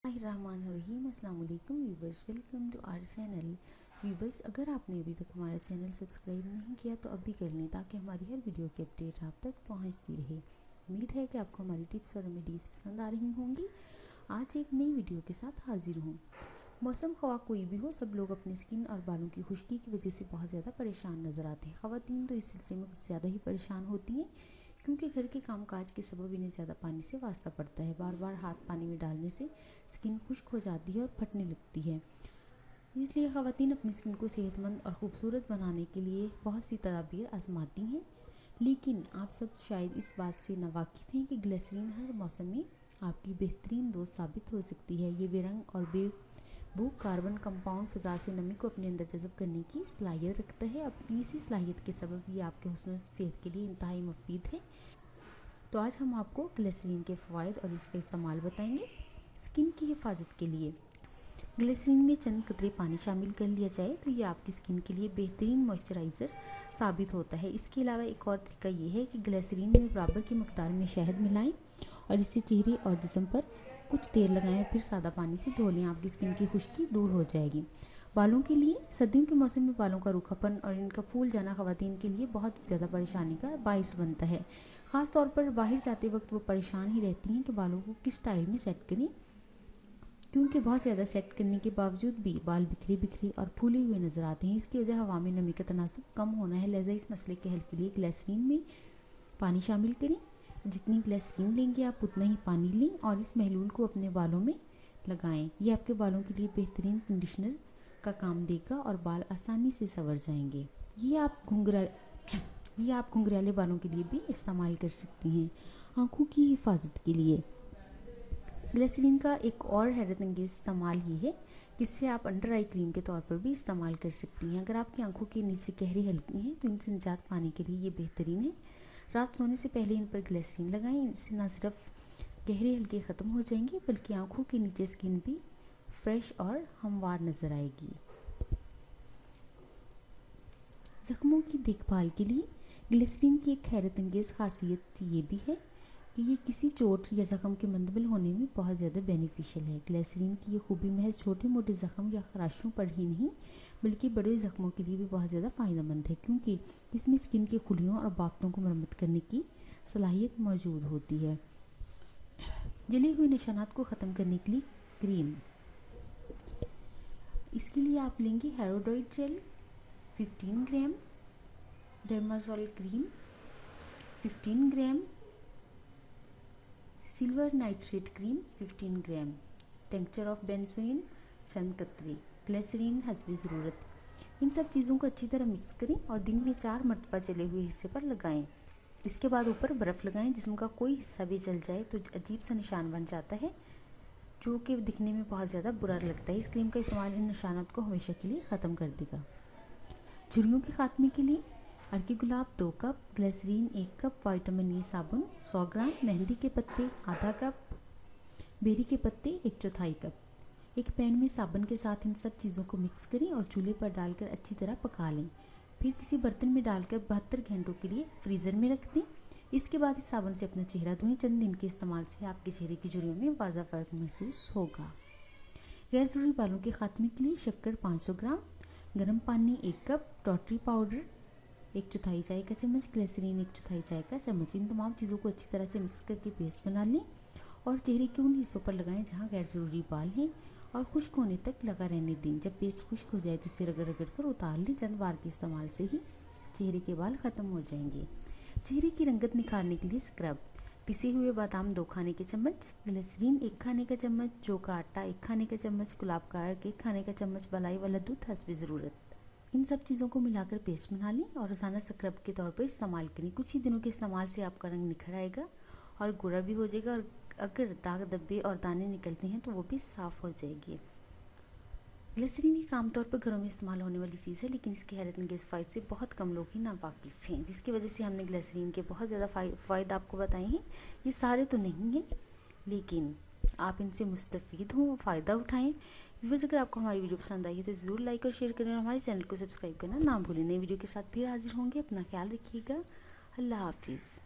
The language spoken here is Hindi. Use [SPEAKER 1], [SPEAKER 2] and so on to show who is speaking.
[SPEAKER 1] बिस्मिल्लाहिर्रहमानिर्रहीम। अस्सलाम वालेकुम viewers, welcome to our channel. Viewers, अगर आपने अभी तक हमारा चैनल सब्सक्राइब नहीं किया तो अभी कर लें ताकि हमारी हर वीडियो की अपडेट आप तक पहुंचती रहे। उम्मीद है कि आपको हमारी टिप्स और रेमेडीज़ पसंद आ रही होंगी। आज एक नई वीडियो के साथ हाजिर हूँ। मौसम ख्वाह कोई भी हो, सब लोग अपनी स्किन और बालों की खुश्की की वजह से बहुत ज़्यादा परेशान नज़र आते हैं। ख़वातीन तो इस सिलसिले में कुछ ज़्यादा ही परेशान होती हैं क्योंकि घर के कामकाज के सबब इन्हें ज़्यादा पानी से वास्ता पड़ता है। बार बार हाथ पानी में डालने से स्किन खुश्क हो जाती है और फटने लगती है। इसलिए ख़वातीन अपनी स्किन को सेहतमंद और ख़ूबसूरत बनाने के लिए बहुत सी तदाबीर आजमाती हैं, लेकिन आप सब शायद इस बात से नावाकिफ़ हैं कि ग्लिसरीन हर मौसम में आपकी बेहतरीन दोस्त साबित हो सकती है। ये बेरंग और बेबू कार्बन कंपाउंड फ़िज़ा से नमी को अपने अंदर जज़ब करने की सलाहियत रखता है। अपनी इसी सलाहियत के सबब ये आपके हुस्न सेहत के लिए इंतहाई मुफीद है। तो आज हम आपको ग्लिसरीन के फ़वाइद और इसका इस्तेमाल बताएंगे। स्किन की हिफाजत के लिए ग्लिसरीन में चंद कतरे पानी शामिल कर लिया जाए तो ये आपकी स्किन के लिए बेहतरीन मॉइस्चराइज़र साबित होता है। इसके अलावा एक और तरीका ये है कि ग्लिसरीन में बराबर की मकदार में शहद मिलाएं और इससे चेहरे और जिस्म पर कुछ देर लगाएं, फिर सादा पानी से धो लें। आपकी स्किन की खुश्की दूर हो जाएगी। बालों के लिए सर्दियों के मौसम में बालों का रूखापन और इनका फूल जाना ख़वातीन के लिए बहुत ज़्यादा परेशानी का बाइस बनता है। ख़ास तौर पर बाहर जाते वक्त वो परेशान ही रहती हैं कि बालों को किस स्टाइल में सेट करें, क्योंकि बहुत ज़्यादा सेट करने के बावजूद भी बाल बिखरे बिखरे और फूले हुए नज़र आते हैं। इसकी वजह हवा में नमी का तनासुब कम होना है। लिहाजा इस मसले के हल के लिए ग्लिसरीन में पानी शामिल करें। जितनी ग्लिसरीन लेंगे आप उतना ही पानी लें और इस महलूल को अपने बालों में लगाएं। ये आपके बालों के लिए बेहतरीन कंडीशनर का काम देगा और बाल आसानी से संवर जाएंगे। ये आप घुंघराले बालों के लिए भी इस्तेमाल कर सकती हैं। आँखों की हिफाजत के लिए ग्लिसरीन का एक और हैरत अंगेज़ इस्तेमाल ये है कि इससे आप अंडर आई क्रीम के तौर पर भी इस्तेमाल कर सकती हैं। अगर आपकी आंखों के नीचे गहरी हल्की हैं तो इनसे निजात पाने के लिए ये बेहतरीन है। रात सोने से पहले इन पर ग्लिसरीन लगाएं। इससे न सिर्फ गहरे हल्के ख़त्म हो जाएंगे बल्कि आंखों के नीचे स्किन भी फ्रेश और हमवार नज़र आएगी। ज़ख्मों की देखभाल के लिए ग्लिसरीन की एक हैरत अंगेज़ खासियत ये भी है कि ये किसी चोट या ज़ख्म के मंदबल होने में बहुत ज़्यादा बेनिफिशियल है। ग्लिसरीन की ये खूबी महज छोटे मोटे ज़ख्म या खराशों पर ही नहीं बल्कि बड़े ज़ख्मों के लिए भी बहुत ज़्यादा फ़ायदेमंद है, क्योंकि इसमें स्किन के खुलियों और बाफ्तों को मरम्मत करने की सलाहियत मौजूद होती है। जले हुए निशानात को ख़त्म करने के लिए क्रीम, इसके लिए आप लेंगे हेरोडॉइड gel 15 gram, Dermazole cream 15 gram, silver nitrate cream 15 gram, tincture of benzoin चंद कतरे, ग्लिसरीन हस्बे ज़रूरत। इन सब चीज़ों को अच्छी तरह मिक्स करें और दिन में 4 मरतबा जले हुए हिस्से पर लगाएं। इसके बाद ऊपर बर्फ़ लगाएं। जिस्म का कोई हिस्सा भी जल जाए तो अजीब सा निशान बन जाता है जो कि दिखने में बहुत ज़्यादा बुरा लगता है। इस क्रीम का इस्तेमाल इन निशानात को हमेशा के लिए ख़त्म कर देगा। झुर्रियों के खात्मे के लिए अर्की गुलाब 2 cup, glycerine 1 cup, vitamin E साबुन 100 ग्राम, मेहंदी के पत्ते आधा कप, बेरी के पत्ते 1/4 कप। एक पैन में साबुन के साथ इन सब चीज़ों को मिक्स करें और चूल्हे पर डालकर अच्छी तरह पका लें। फिर किसी बर्तन में डालकर 72 घंटों के लिए फ्रीज़र में रख दें। इसके बाद इस साबुन से अपना चेहरा धोएं। चंद दिन के इस्तेमाल से आपके चेहरे की झुर्रियों में वाज़ा फ़र्क महसूस होगा। गैर ज़रूरी बालों के खात्मे के लिए शक्कर 500 ग्राम, गर्म पानी 1 कप, टॉटरी पाउडर 1/4 चाय का चम्मच, ग्लिसरीन 1/4 चाय का चम्मच। इन तमाम चीज़ों को अच्छी तरह से मिक्स करके पेस्ट बना लें और चेहरे के उन हिस्सों पर लगाएं जहां गैर ज़रूरी बाल हैं और खुश्क होने तक लगा रहने दें। जब पेस्ट खुश्क हो जाए तो इसे रगड़ रगड़ कर उतार लें। चंद बार के इस्तेमाल से ही चेहरे के बाल ख़त्म हो जाएंगे। चेहरे की रंगत निखारने के लिए स्क्रब, पिसे हुए बादाम 2 खाने के चम्मच, ग्लिसरीन 1 खाने का चम्मच, जौ का आटा 1 खाने का चम्मच, गुलाब का अर्क 1 खाने का चम्मच, मलाई वाला दूध हस्बे ज़रूरत। इन सब चीज़ों को मिलाकर पेस्ट बना लें और रोज़ाना स्क्रब के तौर पर इस्तेमाल करें। कुछ ही दिनों के इस्तेमाल से आपका रंग निखर आएगा और गोरा भी हो जाएगा और अगर दाग धब्बे और दाने निकलते हैं तो वो भी साफ़ हो जाएगी। ग्लिसरीन एक आमतौर पर घरों में इस्तेमाल होने वाली चीज़ है, लेकिन इसके हैरत अंगेज़ फ़ायदे से बहुत कम लोग ही नावाकिफ़ हैं, जिसकी वजह से हमने ग्लिसरीन के बहुत ज़्यादा फ़ायदे आपको बताए हैं। ये सारे तो नहीं हैं, लेकिन आप इनसे मुस्तफ़ीद हों, फ़ायदा उठाएं। व्यूअर्स, अगर आपको हमारी वीडियो पसंद आई है तो ज़रूर लाइक और शेयर करें और हमारे चैनल को सब्सक्राइब करना ना भूलें। नई वीडियो के साथ फिर हाजिर होंगे। अपना ख्याल रखिएगा। अल्लाह हाफिज़।